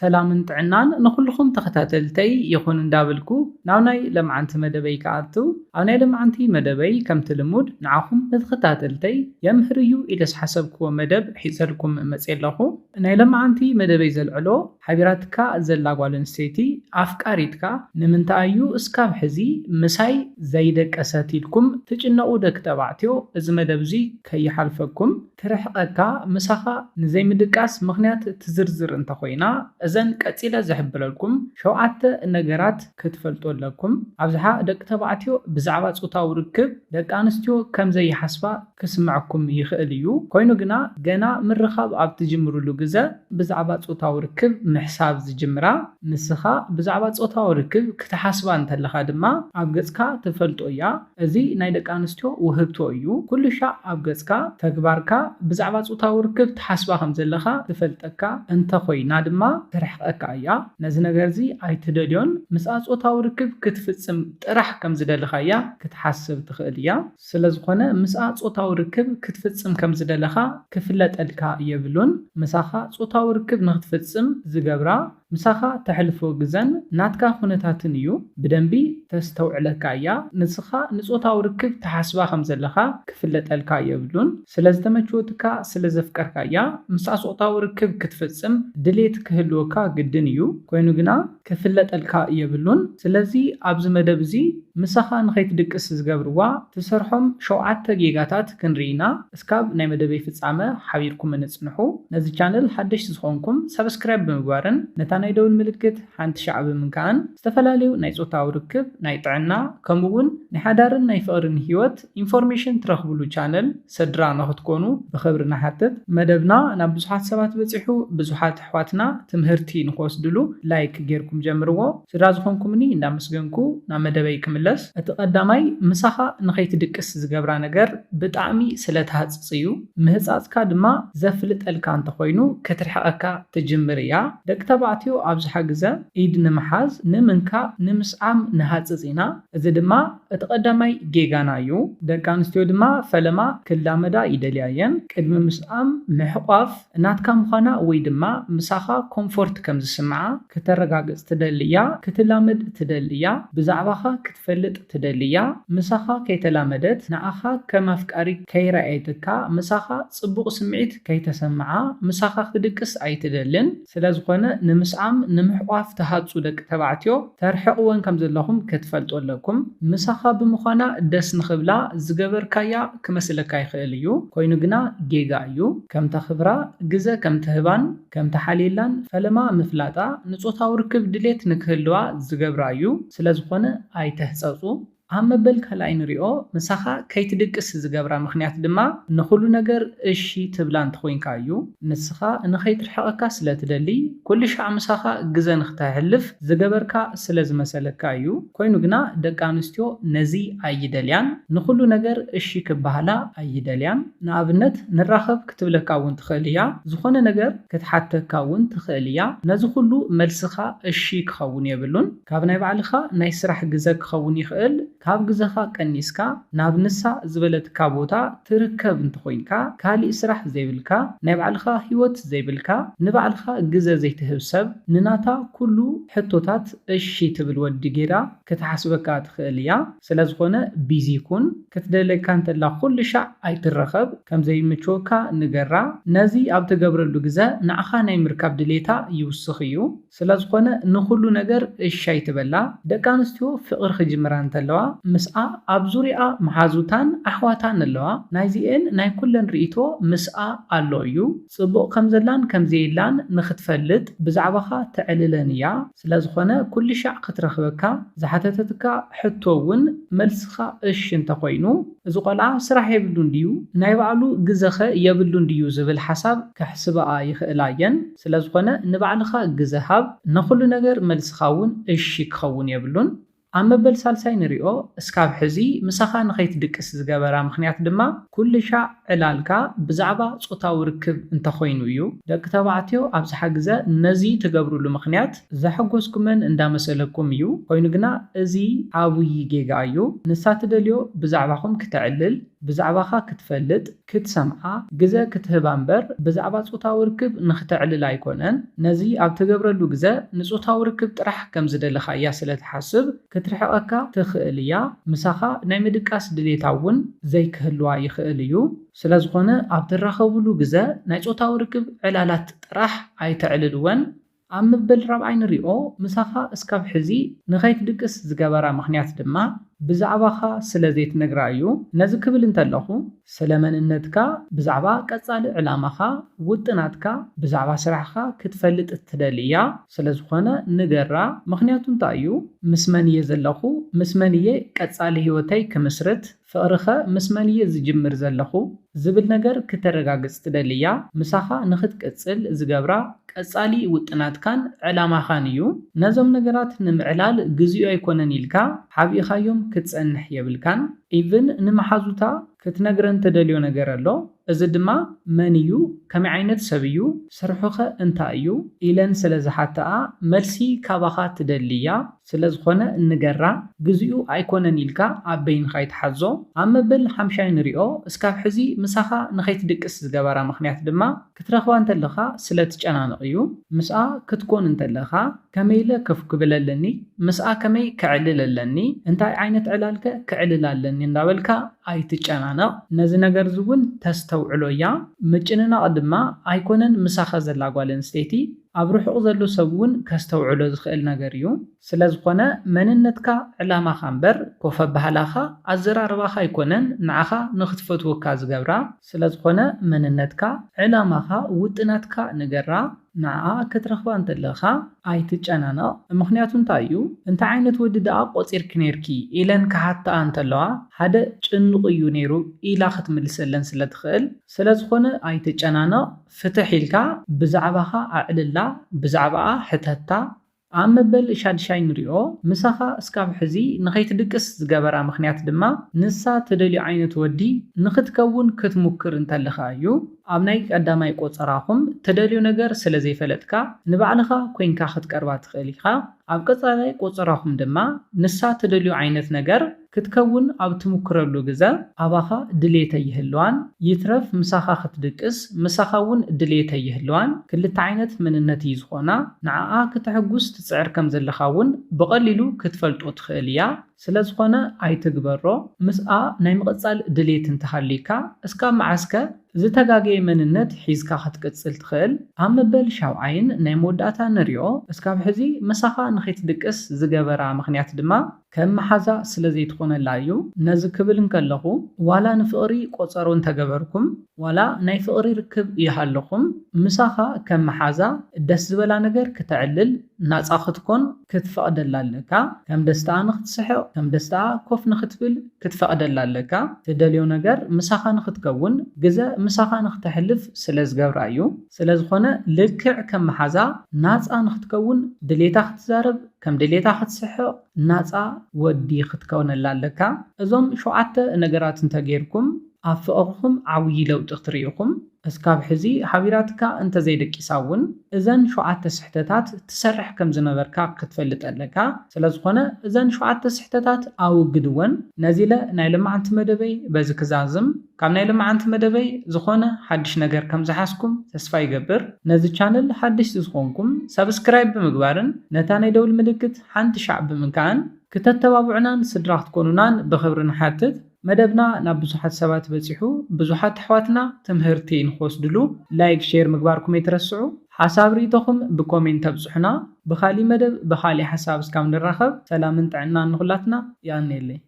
ሰላምን ጥዕናን ንኩልኩም ተኸታተልተይ ይኹን እንዳብልኩ ናብ ናይ ለምዓንቲ መደበይ ከኣቱ ኣብ ናይ ለምዓንቲ መደበይ ከምቲ ልሙድ ንዓኹም ንተኸታተልተይ የምህር እዩ ኢለ ዝሓሰብክዎ መደብ ሒዘልኩም መፅእ ኣለኹ። ናይ ለምዓንቲ መደበይ ዘልዕሎ ሓቢራትካ ዘላ ጓል ኣንስተይቲ ኣፍቃሪትካ ንምንታይ እዩ እስካብ ሕዚ ምሳይ ዘይደቀሰት ኢልኩም ትጭነቁ ደቂ ተባዕትዮ እዚ መደብ እዚ ከይሓልፈኩም ትርሕቐካ ምሳኻ ንዘይምድቃስ ምክንያት ትዝርዝር እንተኮይና እዘን ቀፂለ ዝሕብረልኩም 7 ነገራት ክትፈልጡ ኣለኩም። ኣብዝሓ ደቂ ተባዕትዮ ብዛዕባ ፆታዊ ርክብ ደቂ ኣንስትዮ ከም ዘይሓስባ ክስምዐኩም ይኽእል እዩ። ኮይኑ ግና ገና ምርኻብ ኣብ ትጅምርሉ ግዜ ብዛዕባ ፆታዊ ርክብ ምሕሳብ ዝጅምራ ንስኻ ብዛዕባ ፆታዊ ርክብ ክትሓስባ እንተለኻ ድማ ኣብ ገጽካ ትፈልጦ እያ። እዚ ናይ ደቂ ኣንስትዮ ውህብቶ እዩ። ኩሉ ሻዕ ኣብ ገጽካ ተግባርካ ብዛዕባ ፆታዊ ርክብ ትሓስባ ከም ዘለኻ ትፈልጠካ እንተኮይና ድማ ትርሕቐካ እያ። ነዚ ነገር እዚ ኣይትደልዮን። ምስኣ ፆታዊ ርክብ ክትፍፅም ጥራሕ ከም ዝደለኻ እያ ክትሓስብ ትኽእል እያ። ስለዝኾነ ምስኣ ፆታዊ ርክብ ክትፍፅም ከም ዝደለኻ ክፍለጠልካ የብሉን። ምሳኻ ፆታዊ ርክብ ንክትፍፅም ዝገብራ ምሳኻ ተሕልፎ ግዘን ናትካ ኩነታትን እዩ ብደንቢ ተስተውዕለካ እያ። ንስኻ ንፆታዊ ርክብ ተሓስባ ከም ዘለኻ ክፍለጠልካ የብሉን። ስለዝተመችወትካ ስለዘፍቀርካ እያ ምስኣ ፆታዊ ርክብ ክትፍፅም ድሌት ክህልወካ ግድን እዩ። ኮይኑ ግና ክፍለጠልካ የብሉን። ስለዚ ኣብዚ መደብ እዚ ምሳኻ ንኸይትድቅስ ዝገብርዋ ትሰርሖም 7 ጌጋታት ክንርኢና እስካብ ናይ መደበይ ፍፃመ ሓቢርኩም ንፅንሑ። ነዚ ቻነል ሓደሽቲ ዝኾንኩም ሰብስክራይብ ብምግባርን ነታ ናይ ደውል ምልክት ሓንቲ ሻዕ ብምንካእን ዝተፈላለዩ ናይ ፆታዊ ርክብ ናይ ጥዕና ከምኡውን ናይ ሓዳርን ናይ ፍቅርን ሂወት ኢንፎርሜሽን ትረኽብሉ ቻነል ስድራ ንኽትኮኑ ብክብሪ ንሓትት። መደብና ናብ ብዙሓት ሰባት በፂሑ ብዙሓት ኣሕዋትና ትምህርቲ ንክወስድሉ ላይክ ጌርኩም ጀምርዎ። ስድራ ዝኾንኩምኒ እንዳመስገንኩ ናብ መደበይ ክምለስ። እቲ ቀዳማይ ምሳኻ ንኸይትድቅስ ዝገብራ ነገር ብጣዕሚ ስለትሃፅፅ እዩ። ምህፃፅካ ድማ ዘፍልጠልካ እንተኮይኑ ክትርሕቐካ ትጅምር እያ። ደቂ ተባዕትዮ ኣብዝሓ ግዜ ኢድ ንምሓዝ ንምንካእ ንምስዓም ንሃፅፅ ኢና። እዚ ድማ እቲ ቀዳማይ ጌጋና እዩ። ደቂ ኣንስትዮ ድማ ፈለማ ክላመዳ ይደልያ እየን። ቅድሚ ምስዓም ምሕቋፍ እናትካ ምዃና ወይ ድማ ምሳኻ ኮምፎርት ከም ዝስምዓ ከተረጋግፅ ትደልያ፣ ክትላመድ ትደልያ፣ ብዛዕባኻ ክትፈልጥ ትደልያ። ምሳኻ ከይተላመደት ንዓኻ ከም ኣፍቃሪ ከይረኣየትካ ምሳኻ ፅቡቕ ስምዒት ከይተሰምዓ ምሳኻ ክትድቅስ ኣይትደልን። ስለዝኾነ ንምስዓም ንምሕቋፍ ተሃፁ ደቂ ተባዕትዮ ተርሕቕወን ከም ዘለኹም ክትፈልጡ ኣለኩም። ምሳኻ ብምዃና ደስ ንኽብላ ዝገበርካያ ክመስለካ ይኽእል እዩ። ኮይኑ ግና ጌጋ እዩ። ከም ተኽብራ ግዜ ከም ትህባን ከም ተሓሊላን ፈለማ ምፍላጣ ንፆታዊ ርክብ ድሌት ንክህልዋ ዝገብራ እዩ። ስለዝኾነ ኣይተህፀፁ። ኣብ መበል ካልኣይ ንሪኦ ምሳኻ ከይትድቅስ ዝገብራ ምክንያት ድማ ንኩሉ ነገር እሺ ትብላ እንተኮይንካ እዩ። ንስኻ ንኸይትርሕቐካ ስለትደሊ ኩሉ ሻዕ ምሳኻ ግዜ ንክተሕልፍ ዝገበርካ ስለዝመሰለካ እዩ። ኮይኑ ግና ደቂ ኣንስትዮ ነዚ ኣይደልያን። ንኩሉ ነገር እሺ ክበሃላ ኣይደልያን። ንኣብነት ንራኸብ ክትብለካ እውን ትኽእል እያ። ዝኾነ ነገር ክትሓተካ እውን ትኽእል እያ። ነዚ ኩሉ መልስኻ እሺ ክኸውን የብሉን። ካብ ናይ ባዕልኻ ናይ ስራሕ ግዜ ክኸውን ይኽእል። ካብ ግዜኻ ቀኒስካ ናብ ንሳ ዝበለትካ ቦታ ትርከብ እንተኮይንካ ካሊእ ስራሕ ዘይብልካ ናይ ባዕልኻ ሂወት ዘይብልካ ንባዕልኻ ግዜ ዘይትህብ ሰብ ንናታ ኩሉ ሕቶታት እሺ ትብል ወዲ ጌራ ክትሓስበካ ትኽእል እያ። ስለዝኾነ ቢዚ ኩን። ክትደለይካ እንተላ ኩሉ ሻዕ ኣይትረኸብ። ከም ዘይምችወካ ንገራ። ነዚ ኣብ ትገብረሉ ግዜ ንዓኻ ናይ ምርካብ ድሌታ ይውስኽ እዩ። ስለዝኾነ ንኩሉ ነገር እሺ ኣይትበላ። ደቂ ኣንስትዮ ፍቅሪ ክጅምራ እንተለዋ ምስኣ ኣብ ዙርያ መሓዙታን ኣሕዋታን ኣለዋ። ናይዚአን ናይ ኩለን ርእቶ ምስኣ ኣሎ እዩ። ፅቡቕ ከም ዘላን ከም ዘየላን ንክትፈልጥ ብዛዕባኻ ትዕልለን እያ። ስለዝኾነ ኩሉ ሻዕ ክትረኽበካ ዝሓተተትካ ሕቶ እውን መልስኻ እሺ እንተኮይኑ እዚ ቆልዓ ስራሕ የብሉን ድዩ ናይ ባዕሉ ግዜኸ የብሉን ድዩ ዝብል ሓሳብ ከሕስበኣ ይኽእላ እየን። ስለዝኾነ ንባዕልኻ ግዜ ሃብ። ንኩሉ ነገር መልስኻ እውን እሺ ክኸውን የብሉን። ኣብ መበል ሳልሳይ ንሪኦ እስካብ ሕዚ ምሳኻ ንኸይትድቅስ ዝገበራ ምክንያት ድማ ኩሉ ሻዕ ዕላልካ ብዛዕባ ፆታዊ ርክብ እንተኮይኑ እዩ። ደቂ ተባዕትዮ ኣብዝሓ ግዜ ነዚ ትገብሩሉ ምክንያት ዘሐጎስኩመን እንዳመሰለኩም እዩ። ኮይኑ ግና እዚ ዓብይ ጌጋ እዩ። ንሳ ትደልዮ ብዛዕባኹም ክትዕልል ብዛዕባኻ ክትፈልጥ ክትሰምዓ ግዜ ክትህባ እምበር ብዛዕባ ጾታዊ ርክብ ንኽትዕልል ኣይኮነን ነዚ ኣብ ትገብረሉ ግዜ ንጾታዊ ርክብ ጥራሕ ከም ዝደለኻ እያ ስለትሓስብ ክትርሕቐካ ትኽእል እያ ምሳኻ ናይ ምድቃስ ድሌታ እውን ዘይክህልዋ ይኽእል እዩ ስለዝኾነ ኣብ ትራኸብሉ ግዜ ናይ ጾታዊ ርክብ ዕላላት ጥራሕ ኣይተዕልልወን ኣብ መበል 4 ንሪኦ ምሳኻ እስካብ ሕዚ ንኸይትድቅስ ዝገበራ ምኽንያት ድማ ብዛዕባኻ ስለ ዘይትነግራ እዩ ነዚ ክብል እንተለኹ ስለ መንነትካ ብዛዕባ ቀጻሊ ዕላማኻ ውጥናትካ ብዛዕባ ስራሕኻ ክትፈልጥ እትደሊ እያ ስለዝኾነ ንገራ ምኽንያቱ እንታይ እዩ ምስ መን እየ ዘለኹ ምስ መን እየ ቀጻሊ ህይወተይ ክምስርት ፍቕርኸ ምስ መን እየ ዝጅምር ዘለኹ ዝብል ነገር ክትረጋግጽ ትደሊ እያ ምሳኻ ንኽትቀጽል ዝገብራ ቀጻሊ ውጥናትካን ዕላማኻን እዩ ነዞም ነገራት ንምዕላል ግዜኡ ኣይኮነን ኢልካ ሓቢእኻዮም ክትጸንሕ የብልካን ኢቭን ንመሓዙታ ክትነግረን ተደልዮ ነገር ኣሎ እዚ ድማ መን እዩ ከመይ ዓይነት ሰብ እዩ ስርሑኸ እንታይ እዩ ኢለን ስለ ዝሓተኣ መልሲ ካባኻ ትደሊ እያ ስለዝኾነ ንገራ ግዜኡ ኣይኮነን ኢልካ ኣብ በይንኻ ይትሓዞ ኣብ መበል 5 ንሪኦ እስካብ ሕዚ ምሳኻ ንኸይትድቅስ ዝገበራ ምኽንያት ድማ ክትረኽባ እንተለኻ ስለ ትጨናንቕ እዩ ምስኣ ክትኮን እንተለኻ ከመይ ኢለ ከፍ ክብለለኒ ምስኣ ከመይ ክዕልል ኣለኒ እንታይ ዓይነት ዕላልከ ክዕልል ኣለኒ እንዳበልካ ኣይትጨናነቕ ነዚ ነገር እውን ተስተውዕሎ እያ ምጭንናቕ ድማ ኣይኮነን ምሳኻ ዘላ ጓል ኣንስተይቲ ኣብ ርሑቕ ዘሎ ሰብ እውን ከስተውዕሎ ዝኽእል ነገር እዩ ስለዝኾነ መንነትካ ዕላማኻ እምበር ኮፍ ኣባህላኻ ኣዘራርባኻ ኣይኮነን ንዓኻ ንኽትፈትወካ ዝገብራ ስለዝኾነ መንነትካ ዕላማኻ ውጥናትካ ንገራ ንዓ ክትረኽባ እንተለኻ ኣይትጨናነቕ ምኽንያቱ እንታይ እዩ እንታይ ዓይነት ወዲ ደኣ ቆፂርኪ ነርኪ ኢለን ክሓትኣ እንተለዋ ሓደ ጭንቕ እዩ ነይሩ ኢላ ክትምልሰለን ስለትኽእል ስለዝኾነ ኣይትጨናነቕ ፍትሕ ኢልካ ብዛዕባኻ ኣዕልላ ብዛዕባኣ ሕተታ ኣብ መበል 6 ንሪኦ ምሳኻ እስካብ ሕዚ ንኸይትድቅስ ዝገበራ ምኽንያት ድማ ንሳ ትደልዮ ዓይነት ወዲ ንኽትከውን ክትሙክር እንተለኻ እዩ ኣብ ናይ ቀዳማይ ቆፀራኹም ትደልዮ ነገር ስለ ዘይፈለጥካ ንባዕልኻ ኮይንካ ክትቀርባ ትኽእል ኢኻ ኣብ ቀጻላይ ቆፀራኹም ድማ ንሳ ትደልዮ ዓይነት ነገር ክትከውን ኣብ ትሙክረሉ ግዜ ኣባኻ ድሌተ ይህልዋን ይትረፍ ምሳኻ ክትድቅስ ምሳኻ እውን ድሌተ ይህልዋን ክልተ ዓይነት መንነት እዩ ዝኾና ንዓኣ ክትሕጉስ ትፅዕር ከም ዘለኻ እውን ብቐሊሉ ክትፈልጦ ትኽእል እያ ስለዝኾነ ኣይትግበሮ ምስኣ ናይ ምቕጻል ድሌት እንተሃሊካ እስካብ መዓስከ ዝተጋገየ መንነት ሒዝካ ክትቅጽል ትኽእል ኣብ መበል 7 ናይ መወዳእታ ንሪኦ እስካብ ሕዚ ምሳኻ ንኸይትድቅስ ዝገበራ ምኽንያት ድማ ከም መሓዛ ስለ ዘይትኾነላ እዩ ነዚ ክብል እንከለኹ ዋላ ንፍቕሪ ቆፀሮ እንተገበርኩም ዋላ ናይ ፍቕሪ ርክብ ይሃለኹም ምሳኻ ከም መሓዛ ደስ ዝበላ ነገር ክትዕልል ናፃ ክትኮን ክትፈቕደላ ኣለካ ከም ደስታኣ ንኽትስሕቕ ከም ደስታኣ ኮፍ ንኽትብል ክትፈቕደላ ኣለካ ትደልዮ ነገር ምሳኻ ንኽትከውን ግዜ ምሳኻ ንኽትሕልፍ ስለ ዝገብራ እዩ ስለዝኾነ ልክዕ ከም መሓዛ ናፃ ንኽትከውን ድሌታ ክትዛረብ ከም ድሌታ ክትስሕቕ ናፃ ወዲ ክትከውነላ ኣለካ እዞም 7 ነገራት እንተገይርኩም ኣብ ፍቕርኩም ዓብዪ ለውጢ ክትሪኢኹም እስካብ ሕዚ ሓቢራትካ እንተዘይደቂሳ እውን እዘን 7 ስሕተታት ትሰርሕ ከም ዝነበርካ ክትፈልጥ ኣለካ ስለዝኾነ እዘን 7 ስሕተታት ኣውግድወን ነዚለ ናይ ልምዓንቲ መደበይ በዚ ክዛዝም ካብ ናይ ልምዓንቲ መደበይ ዝኾነ ሓድሽ ነገር ከም ዝሓስኩም ተስፋ ይገብር ነዚ ቻነል ሓድሽ ዝኾንኩም ሰብስክራይብ ብምግባርን ነታ ናይ ደውል ምልክት ሓንቲ ሻዕ ብምንካን ክተተባብዑናን ስድራ ክትኮኑናን ብኽብሪ ንሓትት መደብና ናብ ብዙሓት ሰባት በፂሑ ብዙሓት ኣሕዋትና ትምህርቲ ንኽወስድሉ ላይክ ሼር ምግባርኩም ኣይትረስዑ ሓሳብ ሪኢቶኹም ብኮሜንት ተብፅሑና ብኻሊእ መደብ ብኻሊእ ሓሳብ እስካብ ንራኸብ ሰላምን ጥዕናን ንኹላትና ይኣነየለይ